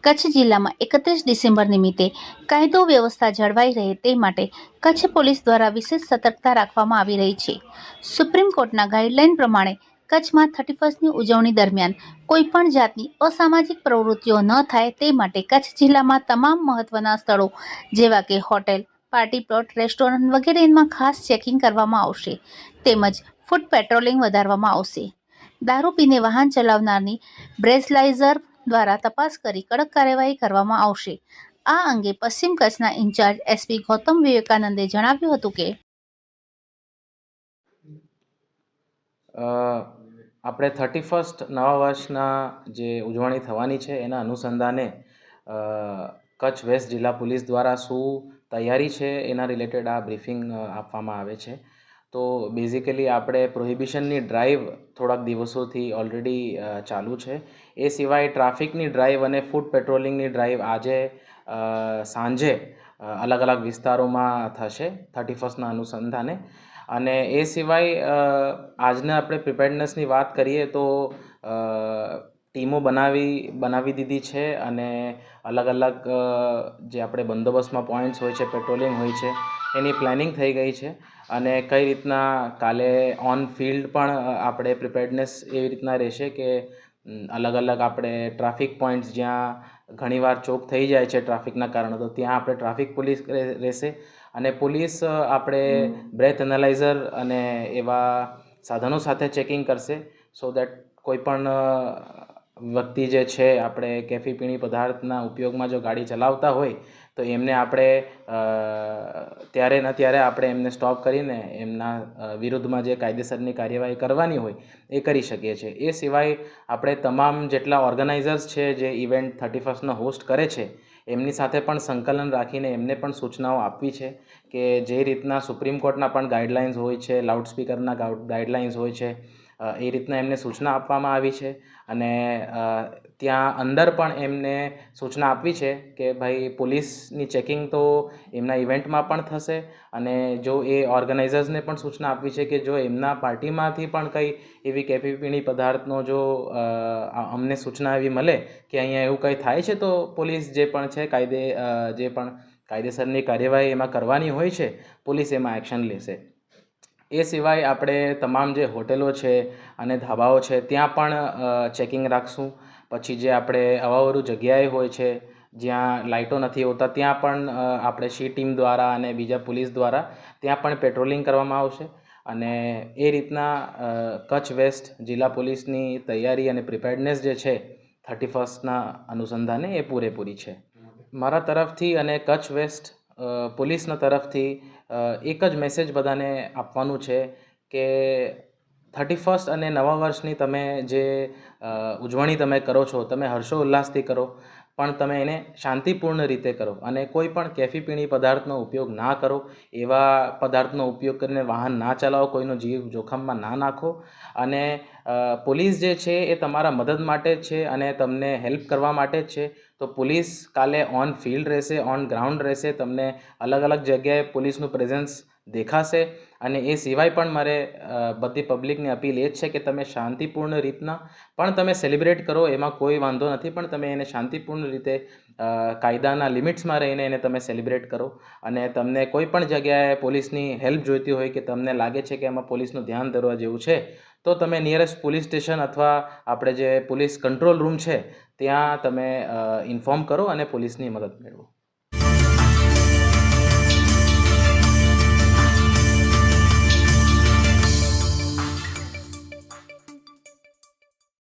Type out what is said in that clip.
કચ્છ જિલ્લામાં 31 ડિસેમ્બર નિમિત્તે કાયદો વ્યવસ્થા જળવાઈ રહે તે માટે કચ્છ પોલીસ દ્વારા વિશેષ સતર્કતા રાખવામાં આવી રહી છે. સુપ્રીમ કોર્ટના ગાઈડલાઈન પ્રમાણે કચ્છમાં 31ની ઉજવણી દરમિયાન કોઈપણ જાતની અસામાજિક પ્રવૃત્તિઓ ન થાય તે માટે કચ્છ જિલ્લામાં તમામ મહત્વના સ્થળો જેવા કે હોટેલ, પાર્ટી પ્લોટ, રેસ્ટોરન્ટ વગેરેમાં ખાસ ચેકિંગ કરવામાં આવશે તેમજ ફૂટ પેટ્રોલિંગ વધારવામાં આવશે. દારૂ પીને વાહન ચલાવનારની બ્રેથલાઇઝર દ્વારા તપાસ કરી કડક કાર્યવાહી કરવામાં આવશે. આ અંગે પશ્ચિમ કચ્છના ઇન્ચાર્જ એસપી ગૌતમ વિવેકાનંદે જણાવ્યું હતું કે આપણે 31 નવા વર્ષના જે ઉજવણી થવાની છે એના અનુસંધાને કચ્છ વેસ્ટ જિલ્લા પોલીસ દ્વારા શું તૈયારી છે એના રિલેટેડ આ બ્રીફિંગ આપવામાં આવે છે. તો બેઝિકલી આપણે પ્રોહિબિશનની ડ્રાઈવ થોડાક દિવસોથી ઓલરેડી ચાલુ છે. એ સિવાય ટ્રાફિકની ડ્રાઈવ અને ફૂટ પેટ્રોલિંગની ડ્રાઈવ આજે સાંજે અલગ અલગ વિસ્તારોમાં થશે 31ના અનુસંધાને. અને એ સિવાય આજના આપણે પ્રિપેર્ડનેસની વાત કરીએ તો ટીમો બનાવી દીધી છે અને અલગ અલગ જે આપણે બંદોબસ્તમાં પોઈન્ટ્સ હોય છે, પેટ્રોલિંગ હોય છે, એની પ્લાનિંગ થઈ ગઈ છે. અને કઈ રીતના કાલે ઓન ફિલ્ડ પણ આપણે પ્રિપેર્ડનેસ એવી રીતના રહેશે કે અલગ અલગ આપણે ટ્રાફિક પોઈન્ટ્સ જ્યાં ઘણીવાર ચોક થઈ જાય છે ટ્રાફિકના કારણે, તો ત્યાં આપણે ટ્રાફિક પોલીસ રહેશે અને પોલીસ આપણે બ્રેથ એનાલાઇઝર અને એવા સાધનો સાથે ચેકિંગ કરશે સો દેટ કોઈ પણ વ્યક્તિ જે છે આપણે કેફી પીણી પદાર્થના ઉપયોગમાં જો ગાડી ચલાવતા હોય તો એમને આપણે ત્યારે ને ત્યારે આપણે એમને સ્ટોપ કરીને એમના વિરુદ્ધમાં જે કાયદેસરની કાર્યવાહી કરવાની હોય એ કરી શકીએ છીએ. એ સિવાય આપણે તમામ જેટલા ઓર્ગેનાઇઝર્સ છે જે ઇવેન્ટ 31નો હોસ્ટ કરે છે એમની સાથે પણ સંકલન રાખીને એમને પણ સૂચનાઓ આપવી છે કે જે રીતના સુપ્રીમ કોર્ટના પણ ગાઈડલાઇન્સ હોય છે, લાઉડસ્પીકરના ગાઈડલાઇન્સ હોય છે, એ રીતના એમને સૂચના આપવામાં આવી છે. અને ત્યાં અંદર પણ એમને સૂચના આપવી છે કે ભાઈ પોલીસની ચેકિંગ તો એમના ઇવેન્ટમાં પણ થશે અને જો એ ઓર્ગેનાઇઝર્સને પણ સૂચના આપવી છે કે જો એમના પાર્ટીમાંથી પણ કંઈ એવી કેફી પીણી પદાર્થનો જો અમને સૂચના એવી મળે કે અહીંયા એવું કંઈ થાય છે તો પોલીસ જે પણ છે જે પણ કાયદેસરની કાર્યવાહી એમાં કરવાની હોય છે પોલીસ એમાં એક્શન લેશે. એ સિવાય આપણે તમામ જે હોટેલો છે અને ધાબાઓ છે ત્યાં પણ ચેકિંગ રાખશું. પછી જે આપણે અવાવરું જગ્યાએ હોય છે જ્યાં લાઇટો નથી હોતા ત્યાં પણ આપણે સી ટીમ દ્વારા અને બીજા પોલીસ દ્વારા ત્યાં પણ પેટ્રોલિંગ કરવામાં આવશે. અને એ રીતના કચ્છ વેસ્ટ જિલ્લા પોલીસની તૈયારી અને પ્રિપેર્ડનેસ જે છે 31ના અનુસંધાને એ પૂરેપૂરી છે. મારા તરફથી અને કચ્છ વેસ્ટ પોલીસના તરફથી એક જ મેસેજ બધાને આપવાનું છે કે 31 અને નવા વર્ષની તમે જે ઉજવણી તમે કરો છો તમે હર્ષોલ્લાસથી કરો પણ તમે એને શાંતિપૂર્ણ રીતે કરો અને કોઈ પણ કેફી પીણી પદાર્થનો ઉપયોગ ના કરો. એવા પદાર્થનો ઉપયોગ કરીને વાહન ના ચલાવો, કોઈનો જીવ જોખમમાં ના નાખો. અને પોલીસ જે છે એ તમારા મદદ માટે જ છે અને તમને હેલ્પ કરવા માટે જ છે. તો પોલીસ કાલે ઓન ફિલ્ડ રહેશે, ઓન ગ્રાઉન્ડ રહેશે, તમને અલગ અલગ જગ્યાએ પોલીસનું પ્રેઝન્સ દેખાશે. અને એ સિવાય પણ મારે બધી પબ્લિકની અપીલ એ જ છે કે તમે શાંતિપૂર્ણ રીતના પણ તમે સેલિબ્રેટ કરો, એમાં કોઈ વાંધો નથી, પણ તમે એને શાંતિપૂર્ણ રીતે કાયદાના લિમિટ્સમાં રહીને એને તમે સેલિબ્રેટ કરો. અને તમને કોઈ પણ જગ્યાએ પોલીસની હેલ્પ જોઈતી હોય કે તમને લાગે છે કે એમાં પોલીસનું ધ્યાન દોરવા જેવું છે તો તમે નિયરેસ્ટ પોલીસ સ્ટેશન અથવા આપણે જે પોલીસ કંટ્રોલ રૂમ છે ત્યાં તમે ઇન્ફોર્મ કરો અને પોલીસની મદદ મેળવો.